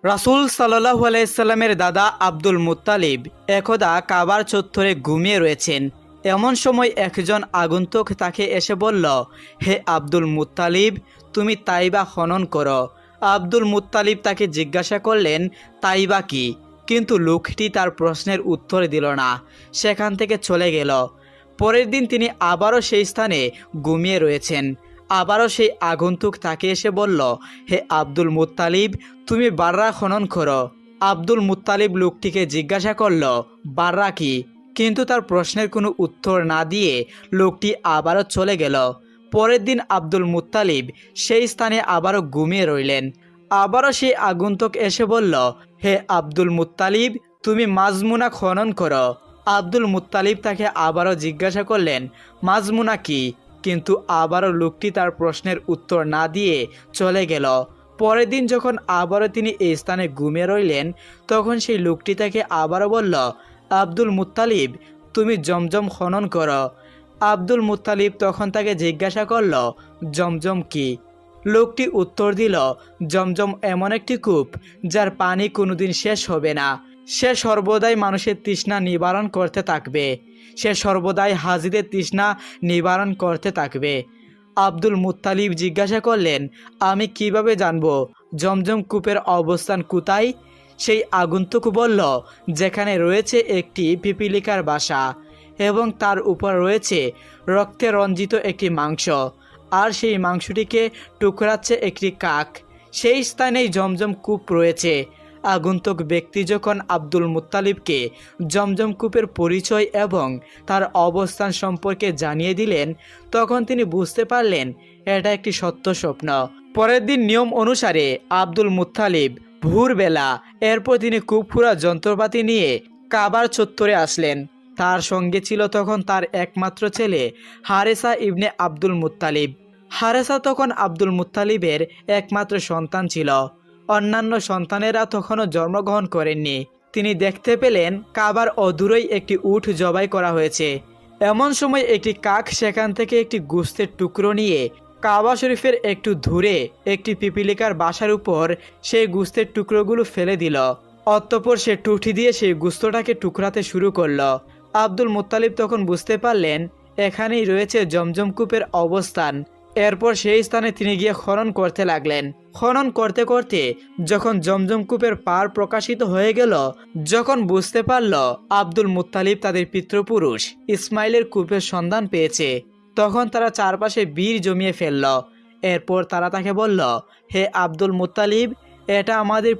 রাসূল সাল্লাল্লাহু আলাইহি সাল্লামের দাদা আব্দুল মুত্তালিব একদা কাবার চত্বরে ঘুমিয়ে রয়েছেন। এমন সময় একজন আগন্তুক তাকে এসে বলল, হে আব্দুল মুত্তালিব, তুমি তাইবা খনন করো। আব্দুল মুত্তালিব তাকে জিজ্ঞাসা করলেন, তাইবা কি? কিন্তু লোকটি তার প্রশ্নের উত্তর দিল না, সেখান থেকে চলে গেল। পরের দিন তিনি আবারও সেই স্থানে ঘুমিয়ে রয়েছেন। আবারও সেই আগন্তুক তাকে এসে বলল, হে আব্দুল মুত্তালিব, তুমি বাররা খনন করো। আব্দুল মুত্তালিব লোকটিকে জিজ্ঞাসা করল, বাররা কি? কিন্তু তার প্রশ্নের কোনো উত্তর না দিয়ে লোকটি আবারও চলে গেল। পরের দিন আব্দুল মুত্তালিব সেই স্থানে আবারও ঘুমিয়ে রইলেন। আবারও সেই আগন্তুক এসে বলল, হে আব্দুল মুত্তালিব, তুমি মাজমুনা খনন করো। আব্দুল মুত্তালিব তাকে আবারও জিজ্ঞাসা করলেন, মাজমুনা কি? কিন্তু আবারও লোকটি তার প্রশ্নের উত্তর না দিয়ে চলে গেল। পরের দিন যখন আবারও তিনি এই স্থানে ঘুমিয়ে রইলেন, তখন সেই লোকটি তাকে আবারও বলল, আব্দুল মুত্তালিব, তুমি জমজম খনন করো। আব্দুল মুত্তালিব তখন তাকে জিজ্ঞাসা করল, জমজম কি? লোকটি উত্তর দিল, জমজম এমন একটি কূপ যার পানি কোনোদিন শেষ হবে না। সে সর্বদাই মানুষের তৃষ্ণা নিবারণ করতে থাকবে। সে সর্বদাই হাজিদের তৃষ্ণা নিবারণ করতে থাকবে। আব্দুল মুত্তালিব জিজ্ঞাসা করলেন, আমি কিভাবে জানব জমজম কূপের অবস্থান কোথায়? সেই আগন্তুক বলল, যেখানে রয়েছে একটি পিপিলিকার বাসা এবং তার উপর রয়েছে রক্তে রঞ্জিত একটি মাংস, আর সেই মাংসটিকে টুকরাচ্ছে একটি কাক। সেই স্থানেই জমজম কূপ রয়েছে। আগন্তুক ব্যক্তি যখন আব্দুল মুত্তালিবকে জমজম কূপের পরিচয় এবং তার অবস্থান সম্পর্কে জানিয়ে দিলেন, তখন তিনি বুঝতে পারলেন এটা একটি সত্য স্বপ্ন। পরের দিন নিয়ম অনুসারে আব্দুল মুত্তালিব ভোরবেলা এরপর তিনি কূপ খোঁড়া যন্ত্রপাতি নিয়ে কাবার চত্বরে আসলেন। তার সঙ্গে ছিল তখন তার একমাত্র ছেলে হারেসা ইবনে আব্দুল মুত্তালিব। হারেসা তখন আব্দুল মুত্তালিবের একমাত্র সন্তান ছিল। অন্যান্য সন্তানেরা তখনও জন্মগ্রহণ করেননি। তিনি দেখতে পেলেন কাবার অদূরেই একটি উট জবাই করা হয়েছে। এমন সময় একটি কাক সেখান থেকে একটি গোশতের টুকরো নিয়ে কাবা শরীফের একটু দূরে একটি পিপিলিকার বাসার উপর সেই গোশতের টুকরোগুলো ফেলে দিল। অতঃপর সে টুটি দিয়ে সেই গোশতটাকে টুকরাতে শুরু করলো। আব্দুল মুত্তালিব তখন বুঝতে পারলেন এখানেই রয়েছে জমজম কূপের অবস্থান। এরপর সেই স্থানে তিনি গিয়ে খনন করতে লাগলেন। খনন করতে করতে যখন জমজম কূপের পার প্রকাশিত হয়ে গেল, যখন বুঝতে পারল আব্দুল মুত্তালিব তাদের পিতৃপুরুষ ইসমাইলের কূপের সন্ধান পেয়েছে, তখন তারা চারপাশে বীর জমিয়ে ফেলল। এরপর তারা তাকে বলল, হে আব্দুল মুত্তালিব, এটা আমাদের